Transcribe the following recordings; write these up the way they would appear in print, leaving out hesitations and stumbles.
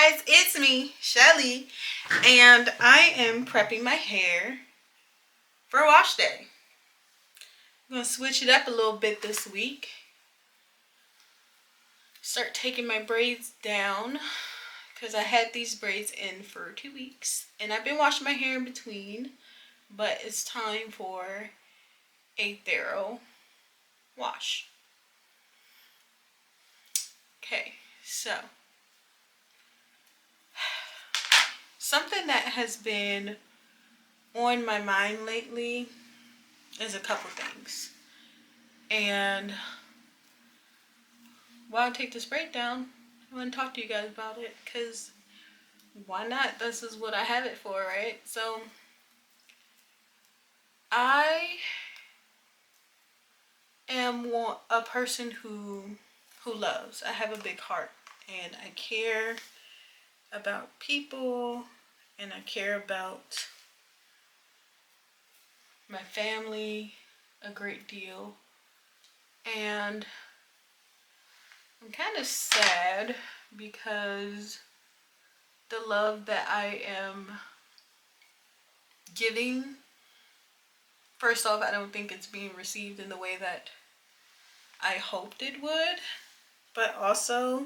guys, it's me, Shelly, and I am prepping my hair for wash day. I'm going to switch it up a little bit this week. Start taking my braids down because I had these braids in for 2 weeks and I've been washing my hair in between, but it's time for a thorough wash. Okay, so something that has been on my mind lately is a couple things. And while I take this break down, I want to talk to you guys about it because why not? This is what I have it for, right? So I am a person who loves. I have a big heart and I care about people and I care about my family a great deal. And I'm kind of sad because the love that I am giving, first off, I don't think it's being received in the way that I hoped it would. But also,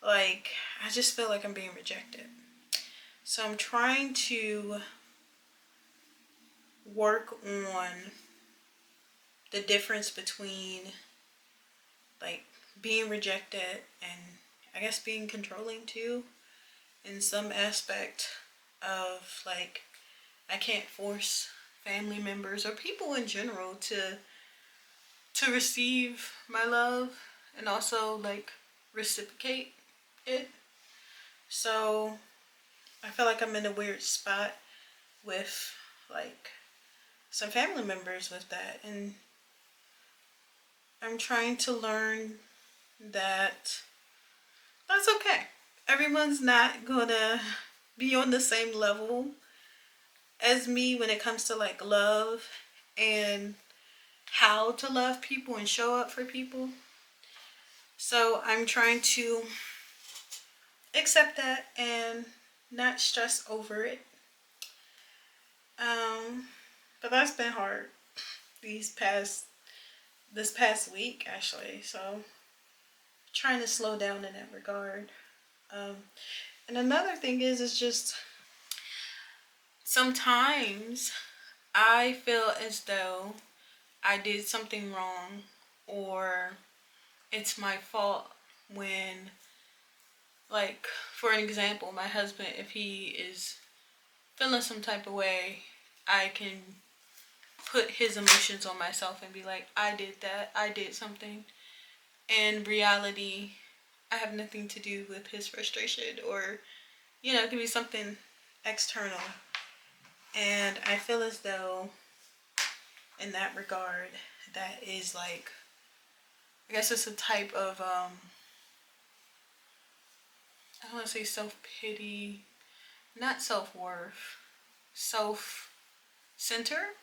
like, I just feel like I'm being rejected. So I'm trying to work on the difference between, like, being rejected and I guess being controlling too, in some aspect of, like, I can't force family members or people in general to receive my love and also, like, reciprocate it. So I feel like I'm in a weird spot with, like, some family members with that, and I'm trying to learn that that's okay. Everyone's not gonna be on the same level as me when it comes to, like, love and how to love people and show up for people. So I'm trying to accept that and not stress over it. But that's been hard this past week actually. So trying to slow down in that regard. And another thing is just sometimes I feel as though I did something wrong or it's my fault when, like, for an example, my husband, if he is feeling some type of way, I can put his emotions on myself and be like, I did that, I did something. In reality, I have nothing to do with his frustration, or, it can be something external. And I feel as though in that regard, that is, like, I guess it's a type of, I don't want to say self-pity, not self-worth, self-center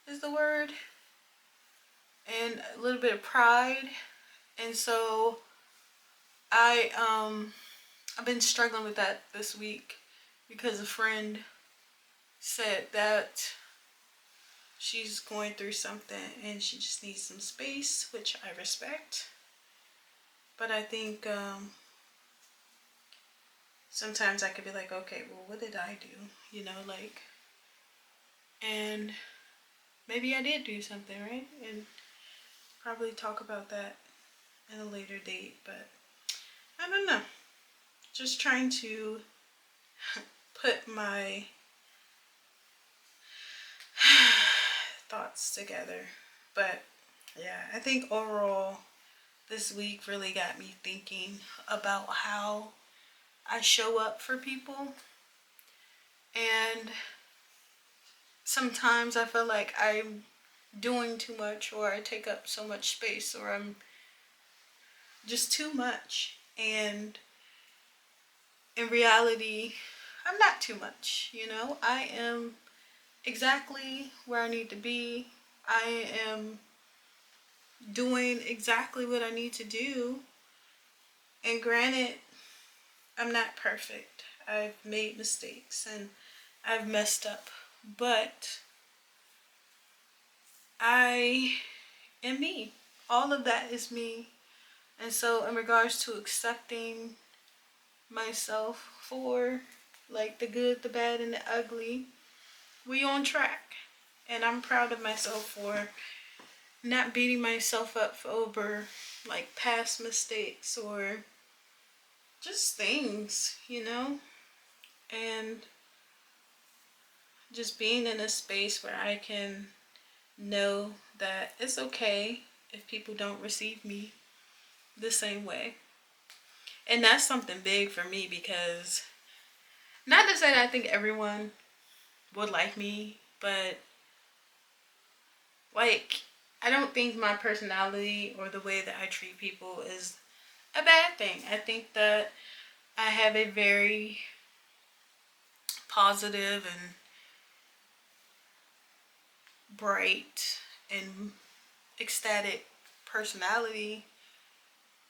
is the word, and a little bit of pride. And so I've been struggling with that this week because a friend said that she's going through something and she just needs some space, which I respect. But I think sometimes I could be like, okay, well, what did I do? Like, and maybe I did do something, right? And probably talk about that in a later date, but I don't know. Just trying to put my thoughts together. But yeah, I think overall this week really got me thinking about how I show up for people. And sometimes I feel like I'm doing too much, or I take up so much space, or I'm just too much. And in reality, I'm not too much, I am exactly where I need to be. I am doing exactly what I need to do. And granted, I'm not perfect. I've made mistakes and I've messed up. But I am me. All of that is me. And so, in regards to accepting myself for like the good, the bad, and the ugly, we on track. And I'm proud of myself for not beating myself up over like past mistakes or just things, and just being in a space where I can know that it's okay if people don't receive me the same way. And that's something big for me because not to say that I think everyone would like me, but like I don't think my personality or the way that I treat people is a bad thing. I think that I have a very positive and bright and ecstatic personality,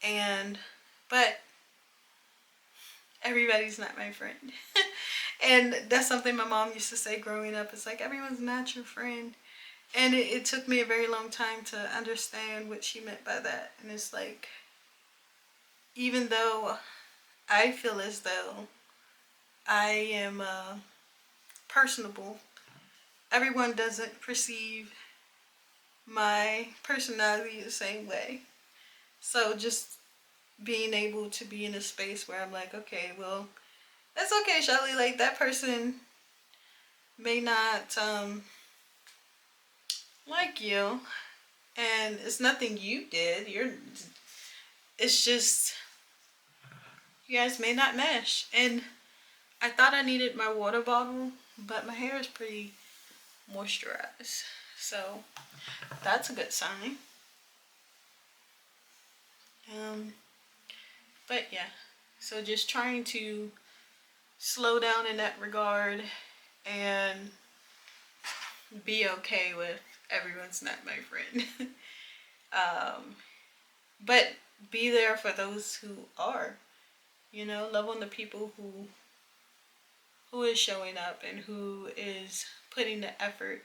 and but everybody's not my friend. And that's something my mom used to say growing up. It's like everyone's not your friend. And it took me a very long time to understand what she meant by that. And it's like, even though I feel as though I am personable, everyone doesn't perceive my personality the same way. So just being able to be in a space where I'm like, okay, well, that's okay, Shelly. Like that person may not like you, and it's nothing you did. It's just you guys may not mesh. And I thought I needed my water bottle, but my hair is pretty moisturized, so that's a good sign. Um, but yeah, so just trying to slow down in that regard and be okay with everyone's not my friend. um, but be there for those who are. Love on the people who is showing up and who is putting the effort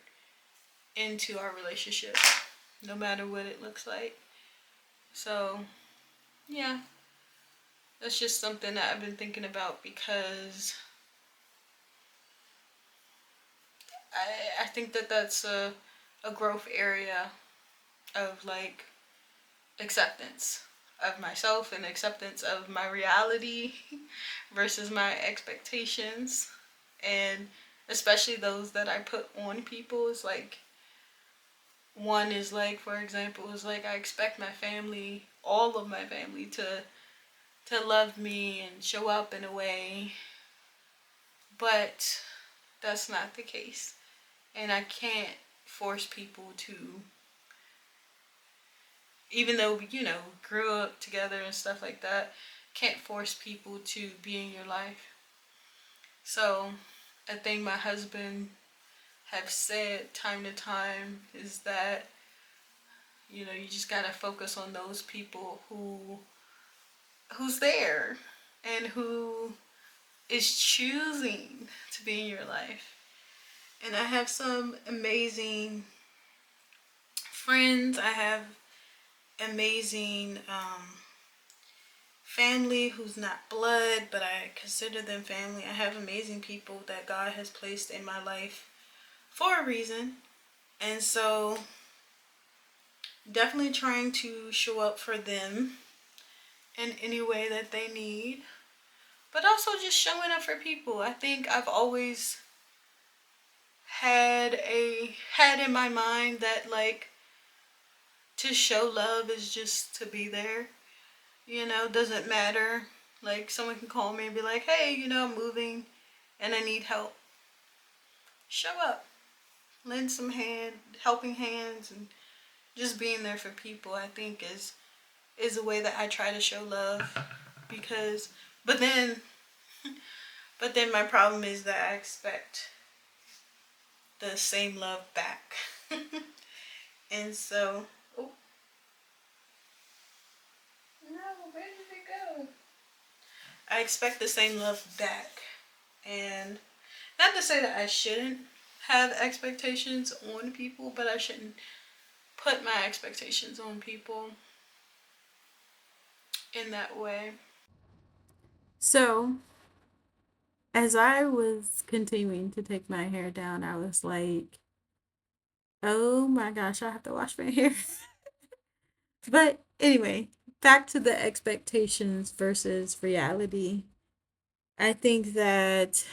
into our relationship, no matter what it looks like. So yeah, that's just something that I've been thinking about because I think that that's a growth area of like acceptance of myself and acceptance of my reality versus my expectations, and especially those that I put on people. Is like one is like, for example, is like I expect my family, all of my family, to love me and show up in a way, but that's not the case. And I can't force people to, even though grew up together and stuff like that, can't force people to be in your life. So a thing my husband have said time to time is that you just gotta focus on those people who's there and who is choosing to be in your life. And I have some amazing friends. I have amazing family who's not blood, but I consider them family. I have amazing people that God has placed in my life for a reason. And so definitely trying to show up for them in any way that they need, but also just showing up for people. I think I've always had in my mind that like to show love is just to be there. Doesn't matter. Like someone can call me and be like, hey, I'm moving and I need help. Show up. Lend some helping hands, and just being there for people, I think is a way that I try to show love. Because but then my problem is that I expect the same love back. And so, oh no, where did it go? I expect the same love back. And not to say that I shouldn't have expectations on people, but I shouldn't put my expectations on people in that way. So, as I was continuing to take my hair down, I was like, oh my gosh, I have to wash my hair. But anyway, back to the expectations versus reality. I think that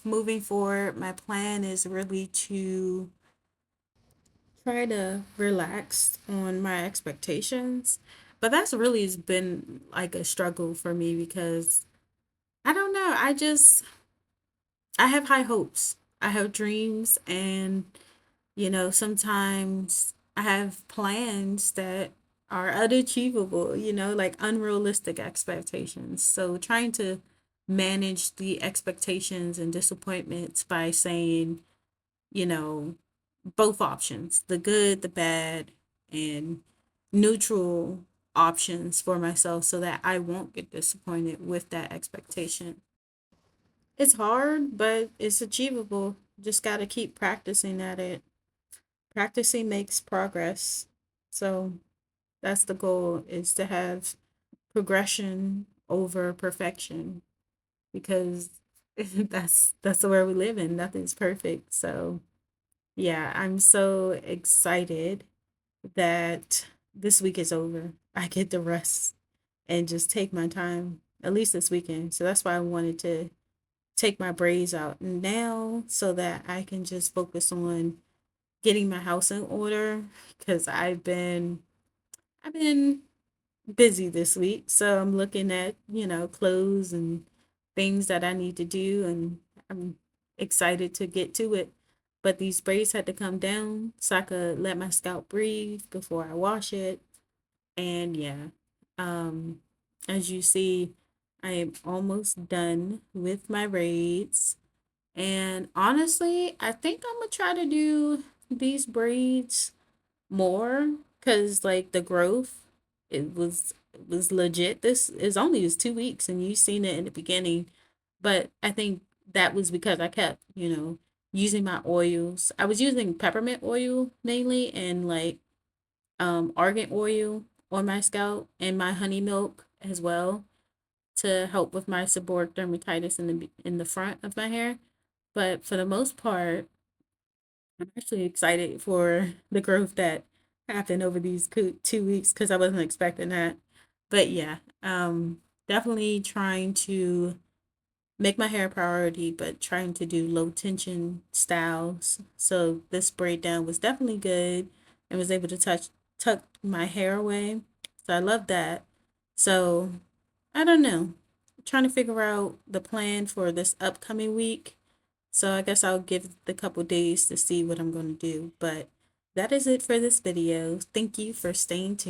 moving forward, my plan is really to try to relax on my expectations. But that's really has been like a struggle for me because I don't know. I have high hopes. I have dreams, and sometimes I have plans that are unachievable, like unrealistic expectations. So trying to manage the expectations and disappointments by saying, you know, both options, the good, the bad, and neutral options for myself so that I won't get disappointed with that expectation. It's hard, but it's achievable. Just got to keep practicing at it. Practicing makes progress. So that's the goal, is to have progression over perfection, because that's the world we live in. Nothing's perfect. So yeah, I'm so excited that this week is over. I get to rest and just take my time, at least this weekend. So that's why I wanted to take my braids out now so that I can just focus on getting my house in order, because I've been busy this week. So I'm looking at, clothes and things that I need to do, and I'm excited to get to it. But these braids had to come down so I could let my scalp breathe before I wash it. And yeah, um, as you see, I am almost done with my braids. And honestly, I think I'm gonna try to do these braids more, because like the growth, it was legit. This is only was 2 weeks, and you seen it in the beginning, but I think that was because I kept, using my oils. I was using peppermint oil mainly, and like argan oil on my scalp, and my honey milk as well, to help with my seborrheic dermatitis in the front of my hair. But for the most part, I'm actually excited for the growth that happened over these 2 weeks, because I wasn't expecting that. But yeah, definitely trying to make my hair a priority, but trying to do low tension styles. So this braid down was definitely good, and was able to tuck my hair away. So I love that. So I don't know. Trying to figure out the plan for this upcoming week. So I guess I'll give the couple days to see what I'm going to do. But that is it for this video. Thank you for staying tuned.